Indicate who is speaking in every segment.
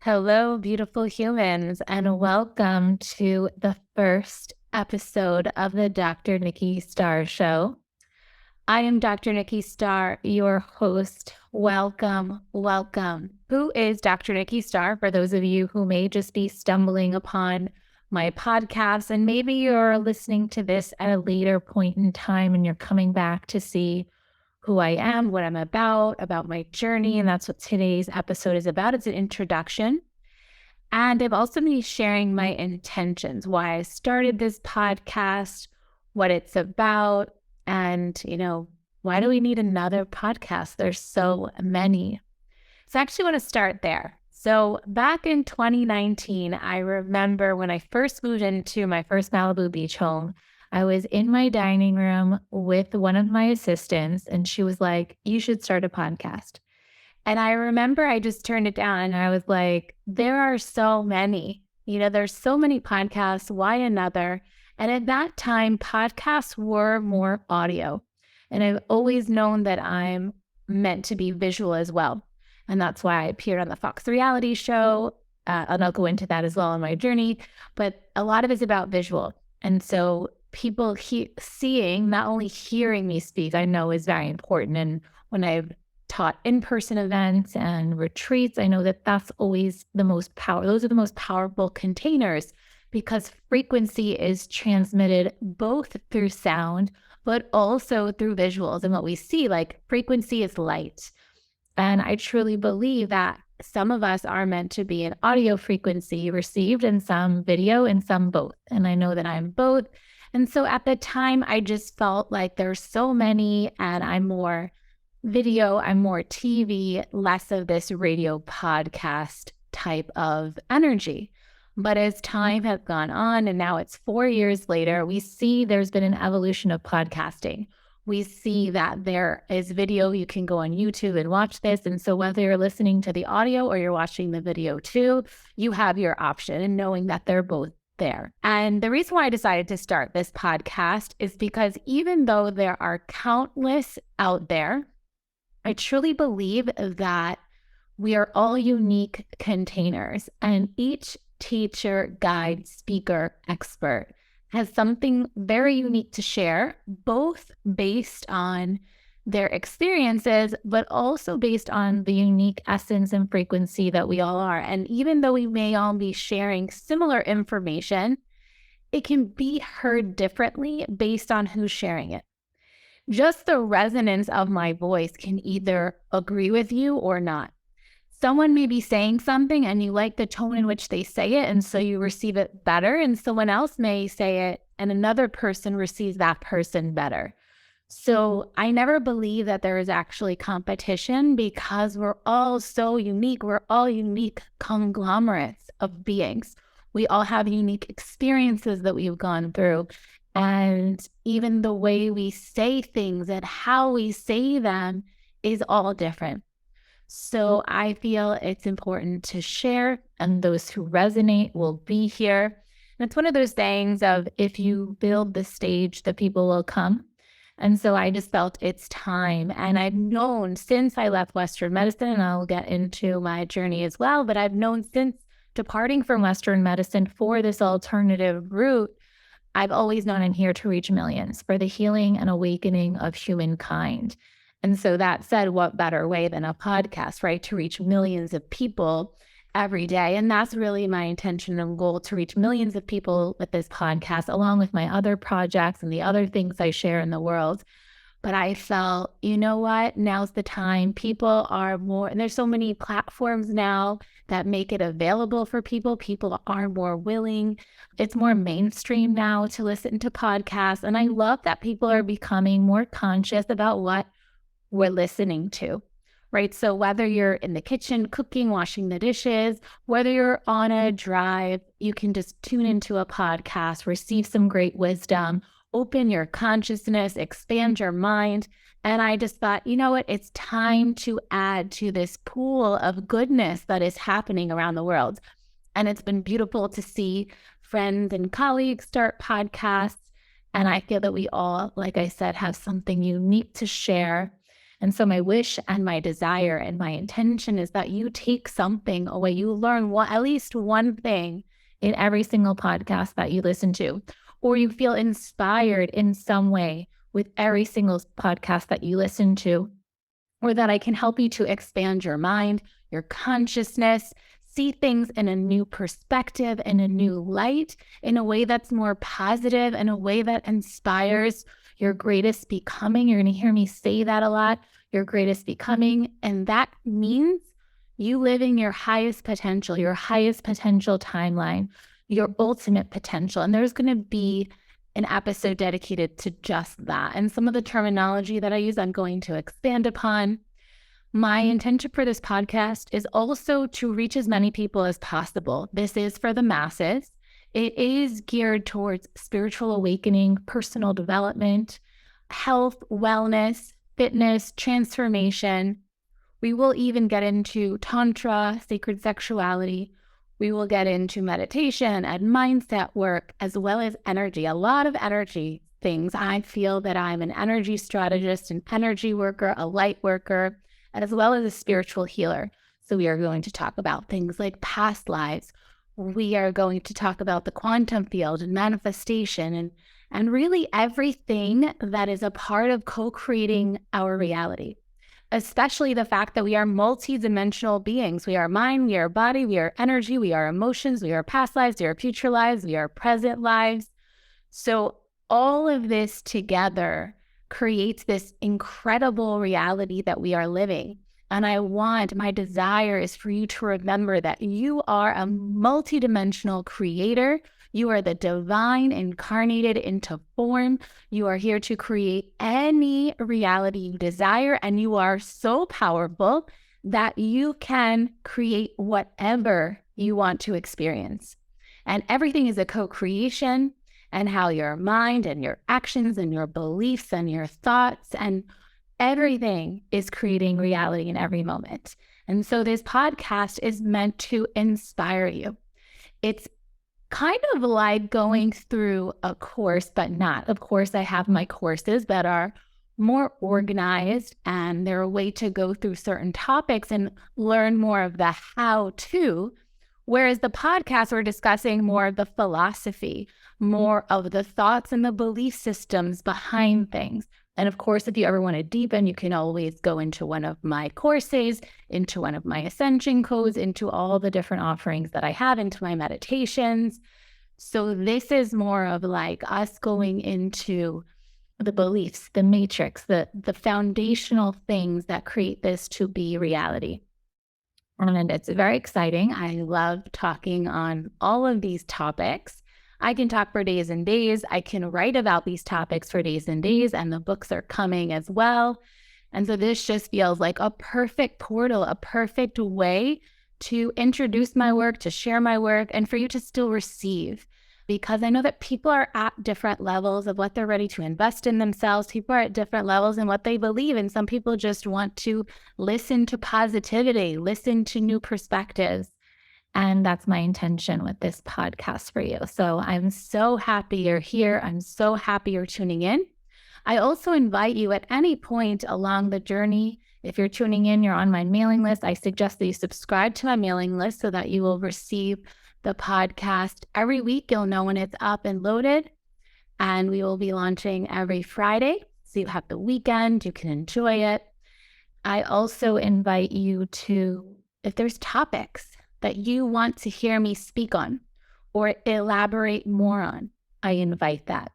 Speaker 1: Hello, beautiful humans, and welcome to the first episode of the Dr. Nikki Starr Show. I am Dr. Nikki Starr, your host. Welcome. Who is Dr. Nikki Starr? For those of you who may just be stumbling upon my podcast, and maybe you're listening to this at a later point in time and you're coming back to see who I am, what I'm about my journey. And that's what today's episode is about. It's an introduction. And I'm also be sharing my intentions, why I started this podcast, what it's about, and, why do we need another podcast? There's so many. So I actually want to start there. So back in 2019, I remember when I first moved into my first Malibu beach home, I was in my dining room with one of my assistants, and she was like, "You should start a podcast." And I remember I just turned it down and I was like, there are so many, there's so many podcasts. Why another? And at that time, podcasts were more audio. And I've always known that I'm meant to be visual as well. And that's why I appeared on the Fox reality show. And I'll go into that as well on my journey. But a lot of it's about visual. And so people seeing, not only hearing me speak, I know is very important. And when I've taught in-person events and retreats, I know that that's always the most powerful. Those are the most powerful containers because frequency is transmitted both through sound, but also through visuals. And what we see, like frequency is light. And I truly believe that some of us are meant to be an audio frequency received and some video and some both. And I know that I'm both. And so at the time, I just felt like there's so many and I'm more video, I'm more TV, less of this radio podcast type of energy. But as time has gone on, and now it's 4 years later, we see there's been an evolution of podcasting. We see that there is video. You can go on YouTube and watch this. And so whether you're listening to the audio or you're watching the video too, you have your option and knowing that they're both there. And the reason why I decided to start this podcast is because even though there are countless out there, I truly believe that we are all unique containers, and each teacher, guide, speaker, expert has something very unique to share, both based on their experiences, but also based on the unique essence and frequency that we all are. And even though we may all be sharing similar information, it can be heard differently based on who's sharing it. Just the resonance of my voice can either agree with you or not. Someone may be saying something and you like the tone in which they say it, and so you receive it better, and someone else may say it and another person receives that person better. So I never believe that there is actually competition because we're all so unique. We're all unique conglomerates of beings. We all have unique experiences that we've gone through. And even the way we say things and how we say them is all different. So I feel it's important to share, and those who resonate will be here. And it's one of those things of if you build the stage, the people will come. And so I just felt it's time. And I've known since I left Western medicine, and I'll get into my journey as well, but I've known since departing from Western medicine for this alternative route, I've always known I'm here to reach millions for the healing and awakening of humankind. And so that said, what better way than a podcast, right? To reach millions of people every day. And that's really my intention and goal, to reach millions of people with this podcast, along with my other projects and the other things I share in the world. But I felt, you know what? Now's the time. People are more, and there's so many platforms now that make it available for people. People are more willing. It's more mainstream now to listen to podcasts. And I love that people are becoming more conscious about what we're listening to, right? So whether you're in the kitchen, cooking, washing the dishes, whether you're on a drive, you can just tune into a podcast, receive some great wisdom, open your consciousness, expand your mind. And I just thought, you know what? It's time to add to this pool of goodness that is happening around the world. And it's been beautiful to see friends and colleagues start podcasts. And I feel that we all, like I said, have something unique to share. And so my wish and my desire and my intention is that you take something away. You learn at least one thing in every single podcast that you listen to, or you feel inspired in some way with every single podcast that you listen to, or that I can help you to expand your mind, your consciousness, see things in a new perspective, in a new light, in a way that's more positive, in a way that inspires your greatest becoming. You're going to hear me say that a lot, your greatest becoming. And that means you living your highest potential timeline, your ultimate potential. And there's going to be an episode dedicated to just that. And some of the terminology that I use, I'm going to expand upon. My intention for this podcast is also to reach as many people as possible. This is for the masses. It is geared towards spiritual awakening, personal development, health, wellness, fitness, transformation. We will even get into tantra, sacred sexuality. We will get into meditation and mindset work, as well as energy, a lot of energy things. I feel that I'm an energy strategist, an energy worker, a light worker, as well as a spiritual healer. So we are going to talk about things like past lives. We are going to talk about the quantum field and manifestation and really everything that is a part of co-creating our reality. Especially the fact that we are multidimensional beings. We are mind, we are body, we are energy, we are emotions, we are past lives, we are future lives, we are present lives. So all of this together creates this incredible reality that we are living. And my desire is for you to remember that you are a multidimensional creator. You are the divine incarnated into form. You are here to create any reality you desire, and you are so powerful that you can create whatever you want to experience. And everything is a co-creation, and how your mind and your actions and your beliefs and your thoughts and everything is creating reality in every moment. And so this podcast is meant to inspire you. It's kind of like going through a course, but not. Of course, I have my courses that are more organized, and they're a way to go through certain topics and learn more of the how-to, whereas the podcast, we're discussing more of the philosophy, more of the thoughts and the belief systems behind things. And of course, if you ever want to deepen, you can always go into one of my courses, into one of my ascension codes, into all the different offerings that I have, into my meditations. So this is more of like us going into the beliefs, the matrix, the foundational things that create this to be reality. And it's very exciting. I love talking on all of these topics. I can talk for days and days. I can write about these topics for days and days, and the books are coming as well. And so this just feels like a perfect portal, a perfect way to introduce my work, to share my work, and for you to still receive. Because I know that people are at different levels of what they're ready to invest in themselves. People are at different levels in what they believe. And some people just want to listen to positivity, listen to new perspectives. And that's my intention with this podcast for you. So I'm so happy you're here. I'm so happy you're tuning in. I also invite you at any point along the journey, if you're tuning in, you're on my mailing list, I suggest that you subscribe to my mailing list so that you will receive the podcast every week. You'll know when it's up and loaded, and we will be launching every Friday. So you have the weekend, you can enjoy it. I also invite you to, if there's topics that you want to hear me speak on or elaborate more on, I invite that.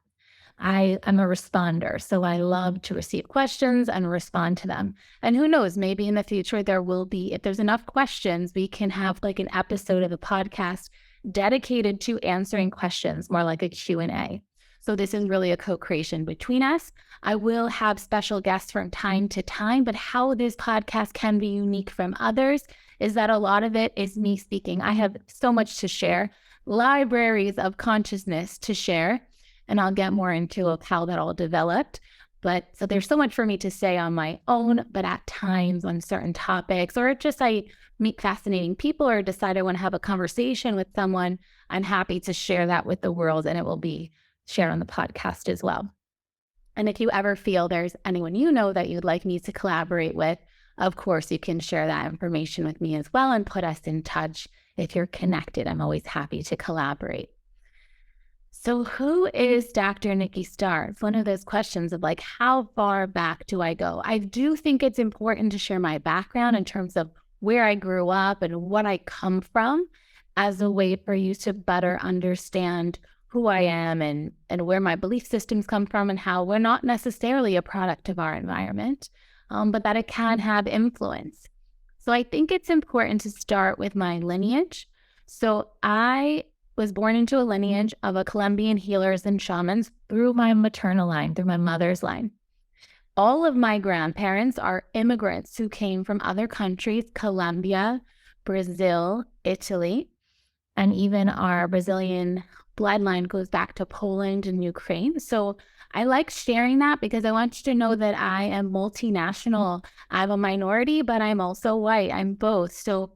Speaker 1: I am a responder, so I love to receive questions and respond to them. And who knows, maybe in the future there will be, if there's enough questions, we can have like an episode of the podcast dedicated to answering questions, more like a Q&A. So this is really a co-creation between us. I will have special guests from time to time, but how this podcast can be unique from others is that a lot of it is me speaking. I have so much to share, libraries of consciousness to share, and I'll get more into how that all developed. But so there's so much for me to say on my own, but at times on certain topics, or just I meet fascinating people or decide I want to have a conversation with someone, I'm happy to share that with the world, and it will be shared on the podcast as well. And if you ever feel there's anyone you know that you'd like me to collaborate with, of course, you can share that information with me as well and put us in touch. If you're connected, I'm always happy to collaborate. So who is Dr. Nikki Starr? It's one of those questions of like, how far back do I go? I do think it's important to share my background in terms of where I grew up and what I come from as a way for you to better understand who I am and where my belief systems come from and how we're not necessarily a product of our environment, but that it can have influence. So I think it's important to start with my lineage. So I was born into a lineage of a Colombian healers and shamans through my maternal line, through my mother's line. All of my grandparents are immigrants who came from other countries, Colombia, Brazil, Italy, and even our Brazilian bloodline goes back to Poland and Ukraine. So I like sharing that because I want you to know that I am multinational. I'm a minority, but I'm also white. I'm both. So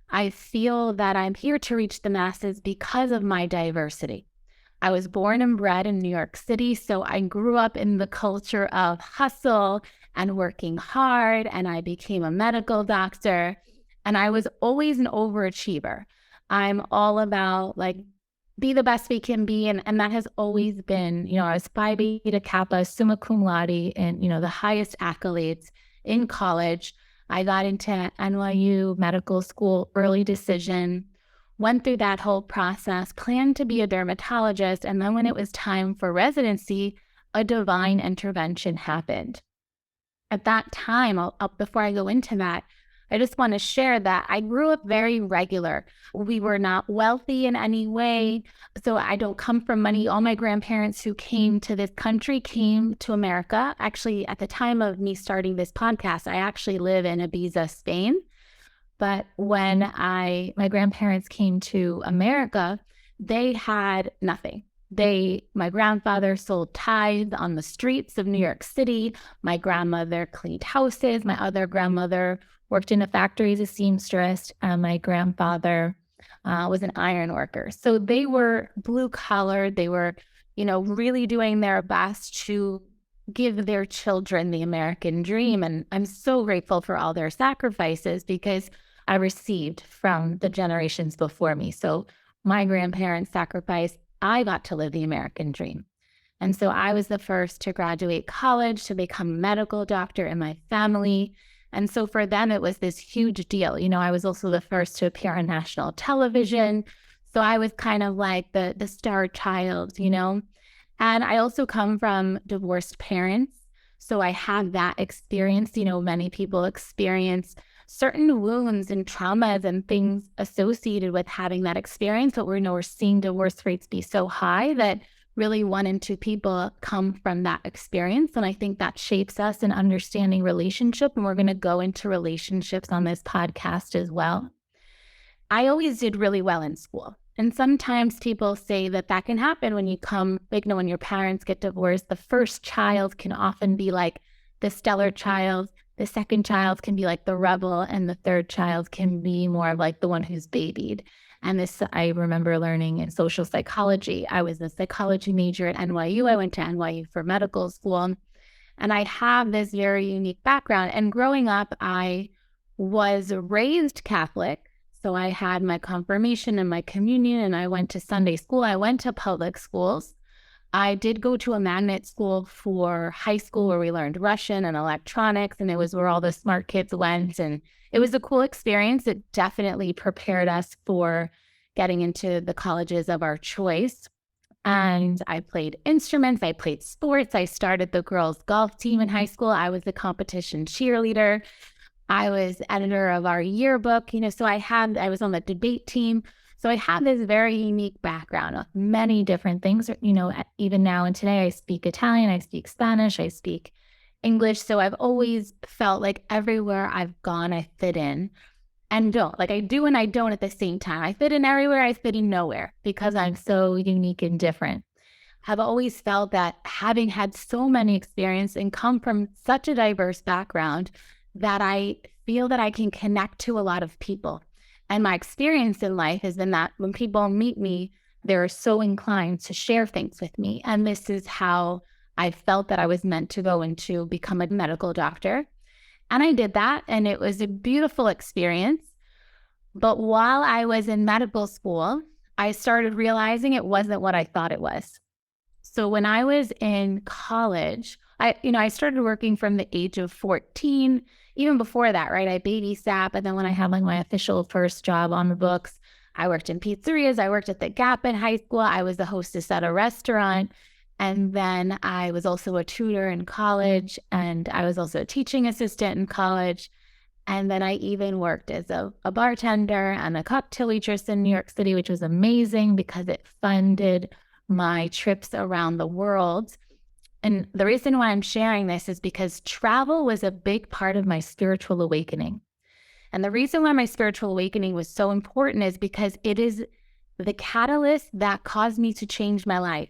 Speaker 1: I feel that I'm here to reach the masses because of my diversity. I was born and bred in New York City, so I grew up in the culture of hustle and working hard, and I became a medical doctor, and I was always an overachiever. I'm all about like be the best we can be, and that has always been, I was Phi Beta Kappa, summa cum laude, and the highest accolades in college. I got into NYU medical school, early decision, went through that whole process, planned to be a dermatologist, and then when it was time for residency, a divine intervention happened. At that time, before I go into that, I just want to share that I grew up very regular. We were not wealthy in any way, so I don't come from money. All my grandparents who came to this country came to America. Actually, at the time of me starting this podcast, I actually live in Ibiza, Spain. But when my grandparents came to America, they had nothing. My grandfather sold ties on the streets of New York City. My grandmother cleaned houses. My other grandmother worked in a factory as a seamstress. And my grandfather was an iron worker. So they were blue collar. They were, really doing their best to give their children the American dream. And I'm so grateful for all their sacrifices because I received from the generations before me. So my grandparents sacrificed. I got to live the American dream. And so I was the first to graduate college, to become a medical doctor in my family. And so for them, it was this huge deal. I was also the first to appear on national television. So I was kind of like the star child, And I also come from divorced parents. So I had that experience. Many people experience certain wounds and traumas and things associated with having that experience. But we're seeing divorce rates be so high that really 1 in 2 people come from that experience. And I think that shapes us in understanding relationship. And we're going to go into relationships on this podcast as well. I always did really well in school. And sometimes people say that can happen when when your parents get divorced. The first child can often be like the stellar child. The second child can be like the rebel, and the third child can be more of like the one who's babied. And this, I remember learning in social psychology. I was a psychology major at NYU. I went to NYU for medical school, and I have this very unique background. And growing up, I was raised Catholic. So I had my confirmation and my communion, and I went to Sunday school. I went to public schools. I did go to a magnet school for high school where we learned Russian and electronics, and it was where all the smart kids went. And it was a cool experience. It definitely prepared us for getting into the colleges of our choice. And I played instruments. I played sports. I started the girls' golf team in high school. I was a competition cheerleader. I was editor of our yearbook, so I was on the debate team. So I have this very unique background of many different things. Even now and today, I speak Italian, I speak Spanish, I speak English. So I've always felt like everywhere I've gone, I fit in and don't. Like I do and I don't at the same time. I fit in everywhere, I fit in nowhere because I'm so unique and different. I've always felt that having had so many experiences and come from such a diverse background that I feel that I can connect to a lot of people. And my experience in life has been that when people meet me, they're so inclined to share things with me. And this is how I felt that I was meant to go into become a medical doctor. And I did that, and it was a beautiful experience. But while I was in medical school, I started realizing it wasn't what I thought it was. So when I was in college, I started working from the age of 14. Even before that, right? I babysat, but then when I had like my official first job on the books, I worked in pizzerias. I worked at the Gap in high school. I was the hostess at a restaurant. And then I was also a tutor in college, and I was also a teaching assistant in college. And then I even worked as a bartender and a cocktail waitress in New York City, which was amazing because it funded my trips around the world. And the reason why I'm sharing this is because travel was a big part of my spiritual awakening. And the reason why my spiritual awakening was so important is because it is the catalyst that caused me to change my life.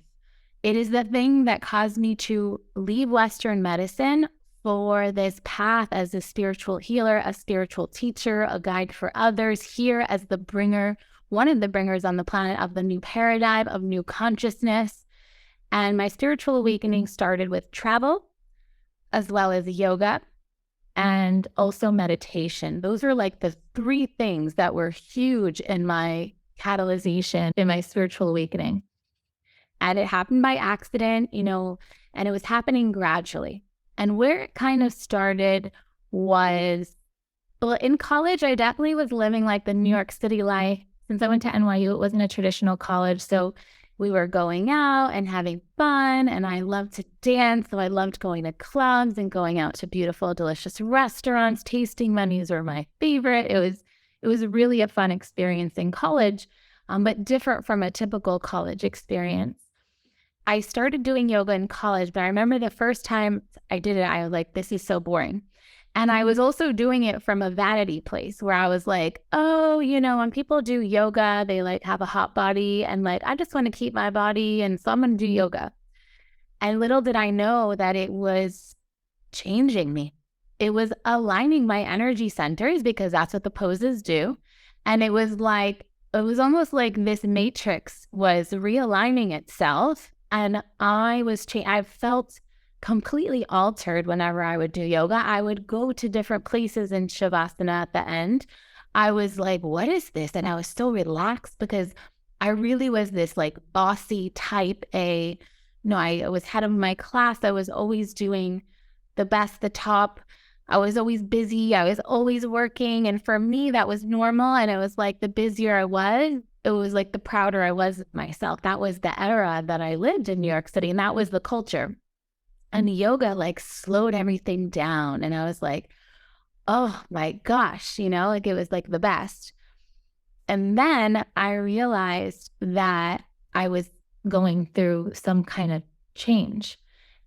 Speaker 1: It is the thing that caused me to leave Western medicine for this path as a spiritual healer, a spiritual teacher, a guide for others, here as the bringer, one of the bringers on the planet of the new paradigm, of new consciousness. And my spiritual awakening started with travel, as well as yoga, and also meditation. Those are like the three things that were huge in my catalyzation, in my spiritual awakening. And it happened by accident, and it was happening gradually. And where it kind of started was, well, in college, I definitely was living like the New York City life. Since I went to NYU, it wasn't a traditional college. So we were going out and having fun, and I loved to dance. So I loved going to clubs and going out to beautiful, delicious restaurants. Tasting menus were my favorite. It was really a fun experience in college, but different from a typical college experience. I started doing yoga in college, but I remember the first time I did it, I was like, this is so boring. And I was also doing it from a vanity place where I was like, oh, when people do yoga, they like have a hot body, and like, I just want to keep my body, and so I'm going to do yoga. And little did I know that it was changing me. It was aligning my energy centers, because that's what the poses do. And it was almost like this matrix was realigning itself. And I felt completely altered whenever I would do yoga. I would go to different places in Shavasana at the end. I was like, what is this? And I was so relaxed because I really was this like bossy type A. No, I was head of my class. I was always doing the best, the top. I was always busy. I was always working. And for me, that was normal. And it was like the busier I was, it was like the prouder I was of myself. That was the era that I lived in New York City, and that was the culture. And yoga like slowed everything down. And I was like, oh my gosh, like it was like the best. And then I realized that I was going through some kind of change.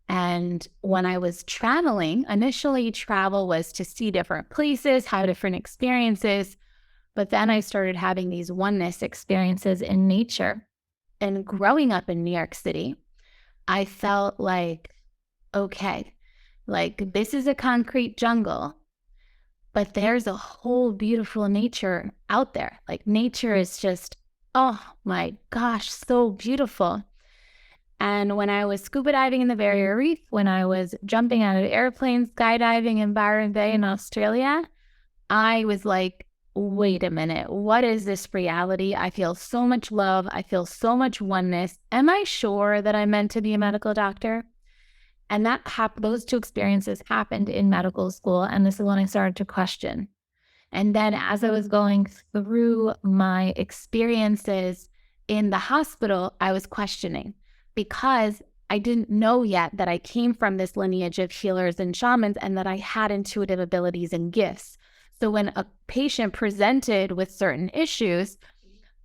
Speaker 1: And when I was traveling, initially travel was to see different places, have different experiences. But then I started having these oneness experiences in nature. And growing up in New York City, I felt like, okay, like this is a concrete jungle, but there's a whole beautiful nature out there. Like nature is just, oh my gosh, so beautiful. And when I was scuba diving in the Barrier Reef, when I was jumping out of airplanes, skydiving in Byron Bay in Australia, I was like, wait a minute, what is this reality? I feel so much love. I feel so much oneness. Am I sure that I'm meant to be a medical doctor? And those two experiences happened in medical school. And this is when I started to question. And then as I was going through my experiences in the hospital, I was questioning, because I didn't know yet that I came from this lineage of healers and shamans, and that I had intuitive abilities and gifts. So when a patient presented with certain issues,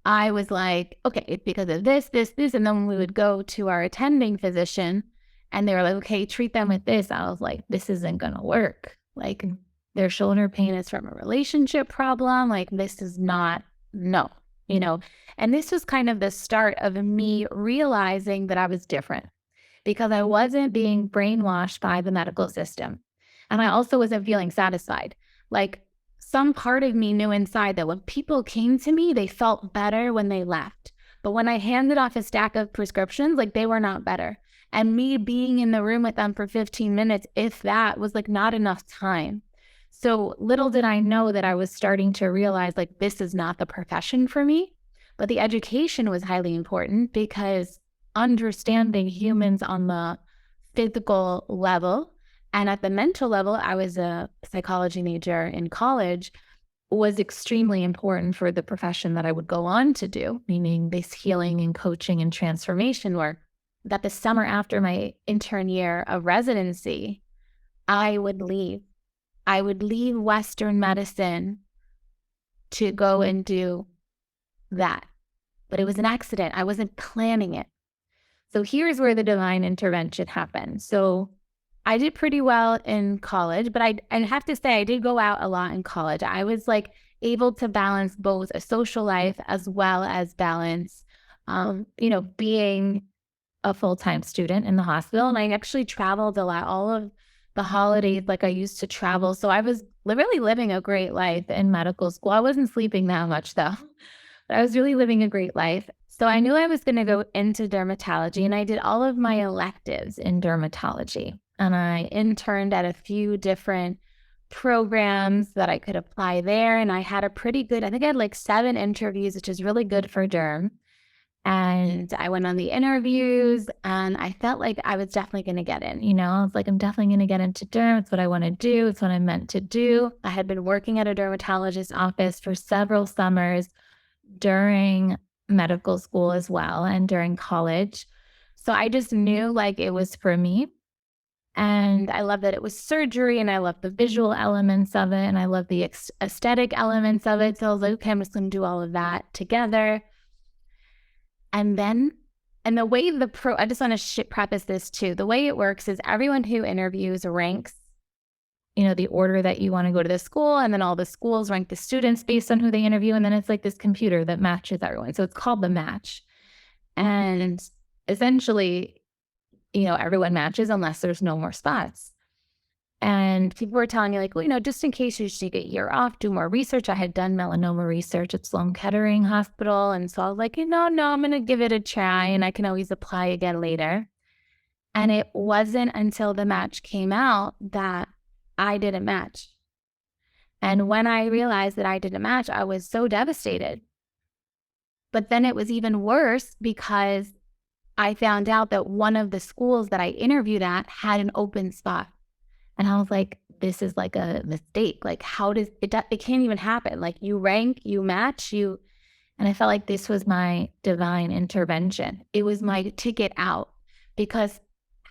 Speaker 1: I was like, okay, it's because of this, this, this. And then we would go to our attending physician, and they were like, okay, treat them with this. I was like, this isn't going to work. Like, their shoulder pain is from a relationship problem. Like, this is not, no, And this was kind of the start of me realizing that I was different, because I wasn't being brainwashed by the medical system. And I also wasn't feeling satisfied. Like, some part of me knew inside that when people came to me, they felt better when they left. But when I handed off a stack of prescriptions, like, they were not better. And me being in the room with them for 15 minutes, if that, was like not enough time. So little did I know that I was starting to realize like this is not the profession for me. But the education was highly important because understanding humans on the physical level and at the mental level, I was a psychology major in college, was extremely important for the profession that I would go on to do, meaning this healing and coaching and transformation work. That the summer after my intern year of residency, I would leave. I would leave Western medicine to go and do that. But it was an accident. I wasn't planning it. So here's where the divine intervention happened. So I did pretty well in college, but I have to say I did go out a lot in college. I was like able to balance both a social life as well as balance, being a full-time student in the hospital. And I actually traveled a lot. All of the holidays, like I used to travel. So I was really living a great life in medical school. I wasn't sleeping that much though, but I was really living a great life. So I knew I was going to go into dermatology, and I did all of my electives in dermatology. And I interned at a few different programs that I could apply there. And I had a pretty good, I think I had like 7 interviews, which is really good for derm. And I went on the interviews and I felt like I was definitely going to get in. I was like, I'm definitely going to get into derm. It's what I want to do. It's what I'm meant to do. I had been working at a dermatologist's office for several summers during medical school as well and during college. So I just knew like it was for me. And I love that it was surgery, and I love the visual elements of it, and I love the aesthetic elements of it. So I was like, okay, I'm just going to do all of that together. And the way I just want to preface this too. The way it works is everyone who interviews ranks, the order that you want to go to the school, and then all the schools rank the students based on who they interview. And then it's like this computer that matches everyone. So it's called the match. And essentially, everyone matches unless there's no more spots. And people were telling me like, well, just in case you should take a year off, do more research. I had done melanoma research at Sloan Kettering Hospital. And so I was like, no, I'm going to give it a try, and I can always apply again later. And it wasn't until the match came out that I didn't match. And when I realized that I didn't match, I was so devastated. But then it was even worse because I found out that one of the schools that I interviewed at had an open spot. And I was like, this is like a mistake. Like, how does it can't even happen. Like, you rank, you match, and I felt like this was my divine intervention. It was my ticket out, because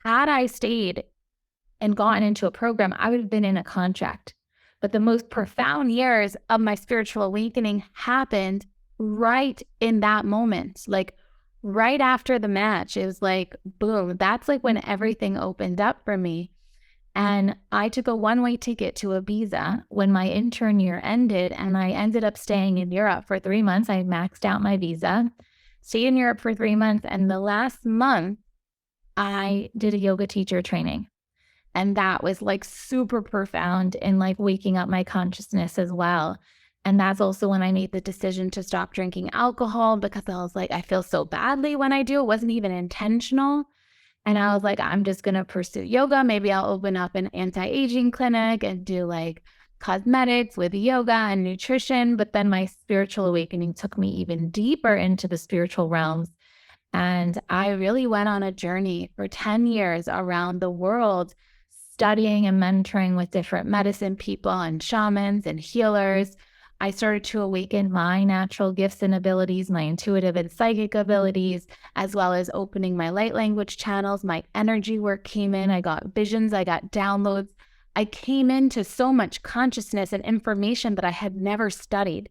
Speaker 1: had I stayed and gotten into a program, I would have been in a contract. But the most profound years of my spiritual awakening happened right in that moment. Like right after the match, it was like, boom, that's like when everything opened up for me. And I took a one-way ticket to Ibiza when my intern year ended, and I ended up staying in Europe for 3 months. I maxed out my visa, stayed in Europe for 3 months, and the last month, I did a yoga teacher training. And that was like super profound in like waking up my consciousness as well. And that's also when I made the decision to stop drinking alcohol, because I was like, I feel so badly when I do. It wasn't even intentional. And I was like, I'm just going to pursue yoga. Maybe I'll open up an anti-aging clinic and do like cosmetics with yoga and nutrition. But then my spiritual awakening took me even deeper into the spiritual realms. And I really went on a journey for 10 years around the world, studying and mentoring with different medicine people and shamans and healers. I started to awaken my natural gifts and abilities, my intuitive and psychic abilities, as well as opening my light language channels. My energy work came in. I got visions. I got downloads. I came into so much consciousness and information that I had never studied.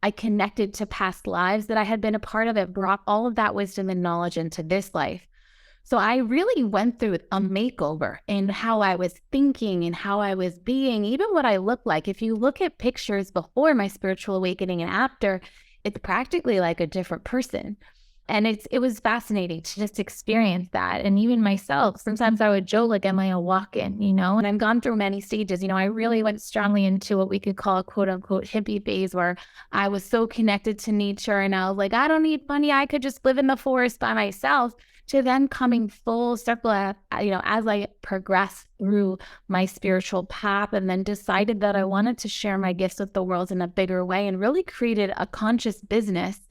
Speaker 1: I connected to past lives that I had been a part of. It brought all of that wisdom and knowledge into this life. So I really went through a makeover in how I was thinking and how I was being, even what I looked like. If you look at pictures before my spiritual awakening and after, it's practically like a different person. And it was fascinating to just experience that. And even myself, sometimes I would joke, like, am I a walk-in, And I've gone through many stages. I really went strongly into what we could call a quote unquote hippie phase, where I was so connected to nature and I was like, I don't need money. I could just live in the forest by myself, to then coming full circle, as I progressed through my spiritual path, and then decided that I wanted to share my gifts with the world in a bigger way, and really created a conscious business,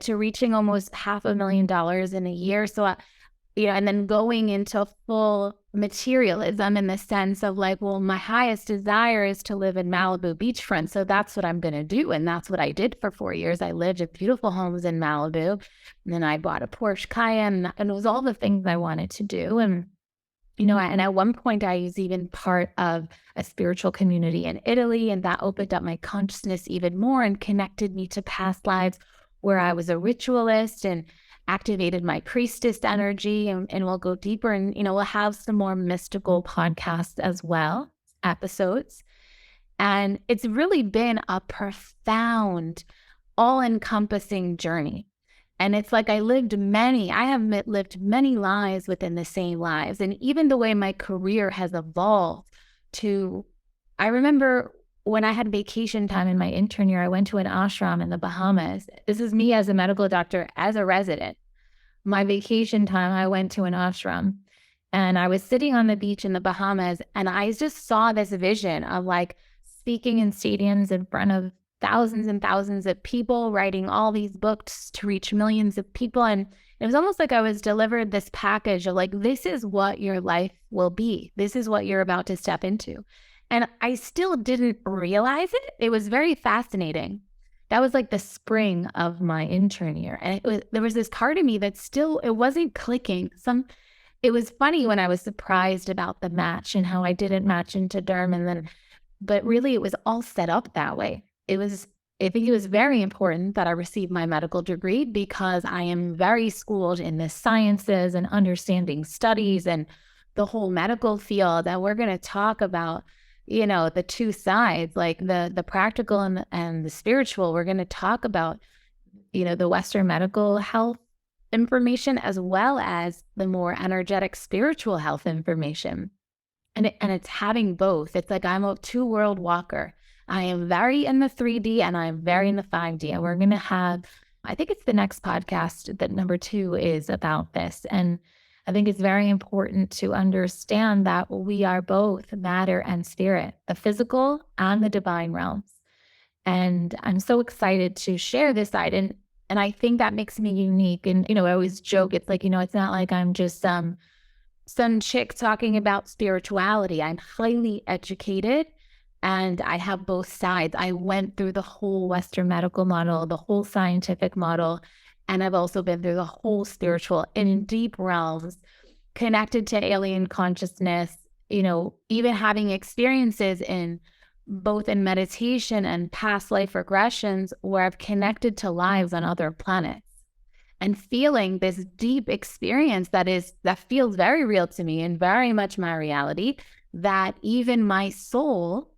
Speaker 1: to reaching almost $500,000 in a year. So, and then going into full materialism, in the sense of like, well, my highest desire is to live in Malibu beachfront. So that's what I'm going to do. And that's what I did for 4 years. I lived in beautiful homes in Malibu. And then I bought a Porsche Cayenne, and it was all the things I wanted to do. And and at one point I was even part of a spiritual community in Italy, and that opened up my consciousness even more and connected me to past lives where I was a ritualist, and activated my priestess energy. And we'll go deeper, and, we'll have some more mystical podcasts as well, episodes. And it's really been a profound, all-encompassing journey. And it's like I have lived many lives within the same lives. And even the way my career has evolved I remember when I had vacation time in my intern year, I went to an ashram in the Bahamas. This is me as a medical doctor, as a resident. My vacation time, I went to an ashram, and I was sitting on the beach in the Bahamas, and I just saw this vision of like speaking in stadiums in front of thousands and thousands of people, writing all these books to reach millions of people. And it was almost like I was delivered this package of like, this is what your life will be. This is what you're about to step into. And I still didn't realize it. It was very fascinating. That was like the spring of my intern year. And there was this part of me that still, it wasn't clicking. It was funny when I was surprised about the match and how I didn't match into derm. But really it was all set up that way. I think it was very important that I received my medical degree, because I am very schooled in the sciences and understanding studies and the whole medical field. And we're going to talk about, the two sides, like the practical and the spiritual. We're going to talk about, the Western medical health information, as well as the more energetic spiritual health information. And it's having both. It's like I'm a two-world walker. I am very in the 3D and I'm very in the 5D. And we're going to have, I think it's the next podcast that number 2 is about this. And I think it's very important to understand that we are both matter and spirit, the physical and the divine realms. And I'm so excited to share this side. And I think that makes me unique. And, I always joke, it's like, it's not like I'm just some chick talking about spirituality. I'm highly educated, and I have both sides. I went through the whole Western medical model, the whole scientific model, and I've also been through the whole spiritual in deep realms, connected to alien consciousness, even having experiences in both in meditation and past life regressions, where I've connected to lives on other planets, and feeling this deep experience that feels very real to me and very much my reality, that even my soul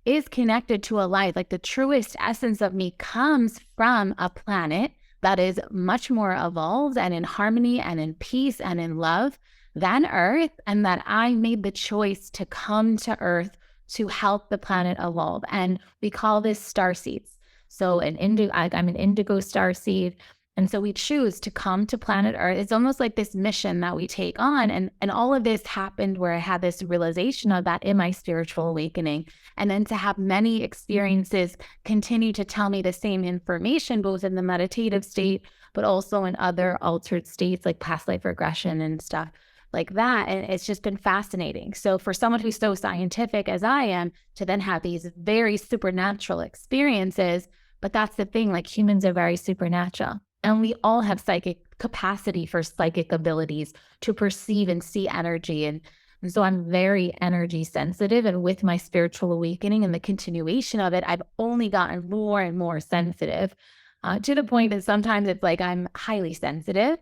Speaker 1: is connected to a light. Like the truest essence of me comes from a planet that is much more evolved and in harmony and in peace and in love than Earth, and that I made the choice to come to Earth to help the planet evolve. And we call this starseeds. So I'm an indigo starseed. And so we choose to come to planet Earth. It's almost like this mission that we take on. And all of this happened where I had this realization of that in my spiritual awakening. And then to have many experiences continue to tell me the same information, both in the meditative state, but also in other altered states like past life regression and stuff like that. And it's just been fascinating. So for someone who's so scientific as I am, to then have these very supernatural experiences, but that's the thing, like humans are very supernatural. And we all have psychic capacity for psychic abilities to perceive and see energy. And so I'm very energy sensitive. And with my spiritual awakening and the continuation of it, I've only gotten more and more sensitive to the point that sometimes it's like I'm highly sensitive,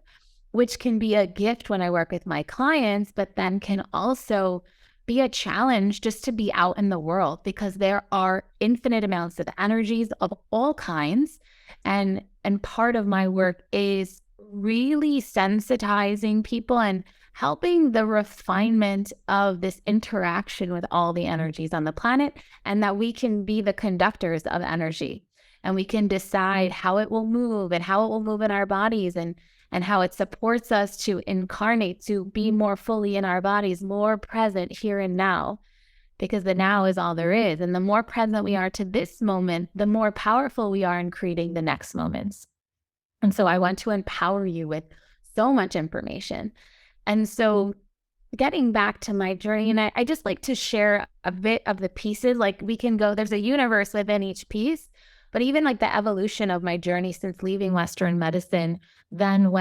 Speaker 1: which can be a gift when I work with my clients, but then can also be a challenge just to be out in the world, because there are infinite amounts of energies of all kinds. And part of my work is really sensitizing people and helping the refinement of this interaction with all the energies on the planet, and that we can be the conductors of energy, and we can decide how it will move and how it will move in our bodies, and how it supports us to incarnate, to be more fully in our bodies, more present here and now, because the now is all there is. And the more present we are to this moment, the more powerful we are in creating the next moments. And so I want to empower you with so much information. And so getting back to my journey, and I just like to share a bit of the pieces. Like, we can go, there's a universe within each piece, but even like the evolution of my journey since leaving Western medicine, then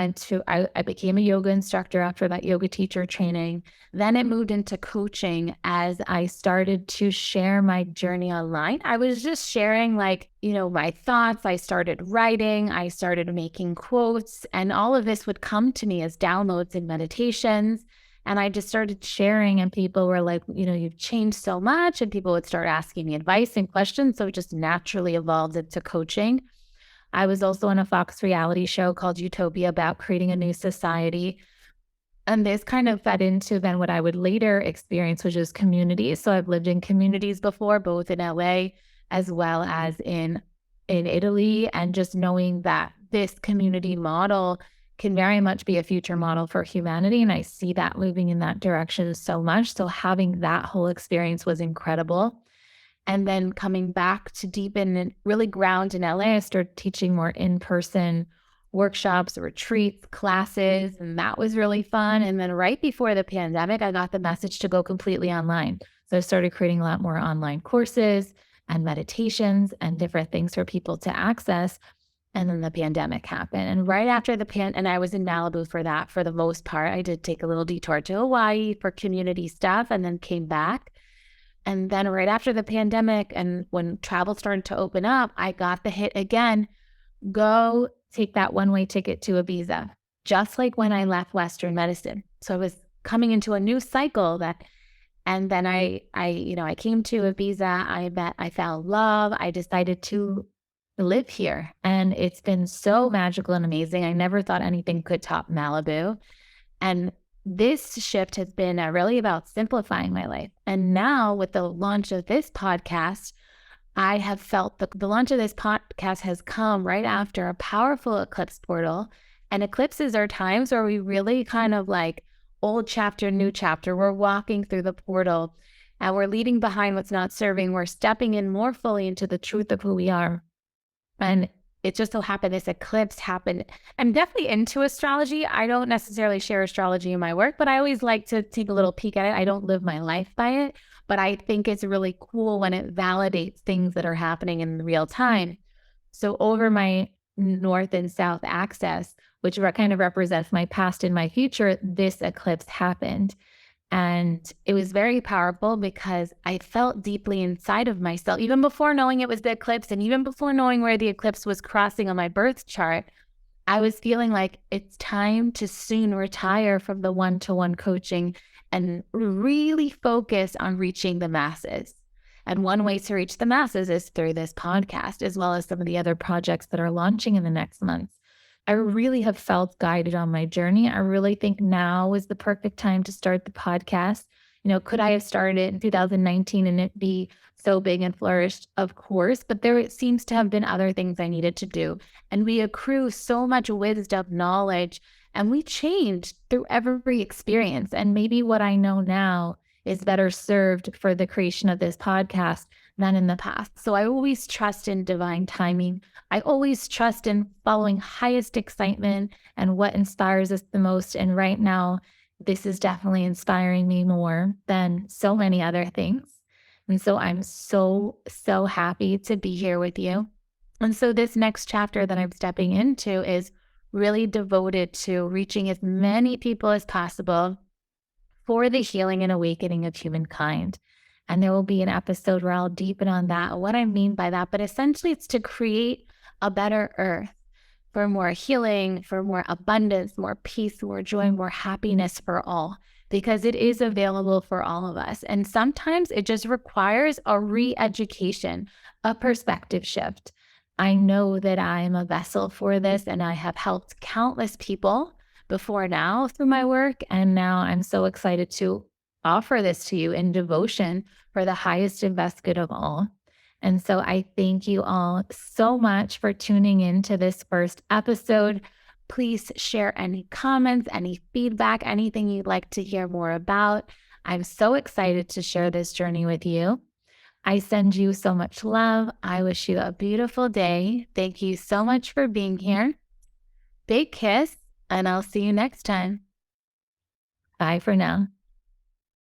Speaker 1: I became a yoga instructor after that yoga teacher training. Then it moved into coaching as I started to share my journey online. I was just sharing my thoughts. I started writing, I started making quotes, and all of this would come to me as downloads and meditations. And I just started sharing, and people were like, you've changed so much. And people would start asking me advice and questions. So it just naturally evolved into coaching. I was also on a Fox reality show called Utopia about creating a new society. And this kind of fed into then what I would later experience, which is communities. So I've lived in communities before, both in LA as well as in Italy. And just knowing that this community model can very much be a future model for humanity. And I see that moving in that direction so much. So having that whole experience was incredible. And then coming back to deepen and really ground in LA, I started teaching more in-person workshops, retreats, classes, and that was really fun. And then right before the pandemic, I got the message to go completely online. So I started creating a lot more online courses and meditations and different things for people to access. And then the pandemic happened. And right after and I was in Malibu for that for the most part. I did take a little detour to Hawaii for community stuff and then came back. And then right after the pandemic and when travel started to open up, I got the hit again. Go take that one-way ticket to Ibiza, just like when I left Western medicine. So I was coming into a new cycle and then I came to Ibiza. I found love. I decided to live here, and it's been so magical and amazing. I never thought anything could top Malibu. And this shift has been really about simplifying my life. And now with the launch of this podcast, I have felt the launch of this podcast has come right after a powerful eclipse portal. And eclipses are times where we really kind of like old chapter, new chapter. We're walking through the portal and we're leaving behind what's not serving. We're stepping in more fully into the truth of who we are. And it just so happened this eclipse happened. I'm definitely into astrology. I don't necessarily share astrology in my work, but I always like to take a little peek at it. I don't live my life by it, but I think it's really cool when it validates things that are happening in real time. So over my north and south axis, which kind of represents my past and my future, this eclipse happened. And it was very powerful because I felt deeply inside of myself, even before knowing it was the eclipse and even before knowing where the eclipse was crossing on my birth chart, I was feeling like it's time to soon retire from the one-to-one coaching and really focus on reaching the masses. And one way to reach the masses is through this podcast, as well as some of the other projects that are launching in the next months. I really have felt guided on my journey. I really think now is the perfect time to start the podcast. Could I have started it in 2019 and it be so big and flourished? Of course, but there seems to have been other things I needed to do. And we accrue so much wisdom, knowledge, and we change through every experience. And maybe what I know now is better served for the creation of this podcast than in the past. So I always trust in divine timing. I always trust in following highest excitement and what inspires us the most. And right now, this is definitely inspiring me more than so many other things. And so I'm so, so happy to be here with you. And so this next chapter that I'm stepping into is really devoted to reaching as many people as possible for the healing and awakening of humankind. And there will be an episode where I'll deepen on that, what I mean by that. But essentially, it's to create a better earth for more healing, for more abundance, more peace, more joy, more happiness for all, because it is available for all of us. And sometimes it just requires a re-education, a perspective shift. I know that I am a vessel for this, and I have helped countless people before now through my work. And now I'm so excited to offer this to you in devotion for the highest and best good of all. And so I thank you all so much for tuning in to this first episode. Please share any comments, any feedback, anything you'd like to hear more about. I'm so excited to share this journey with you. I send you so much love. I wish you a beautiful day. Thank you so much for being here. Big kiss, and I'll see you next time. Bye for now.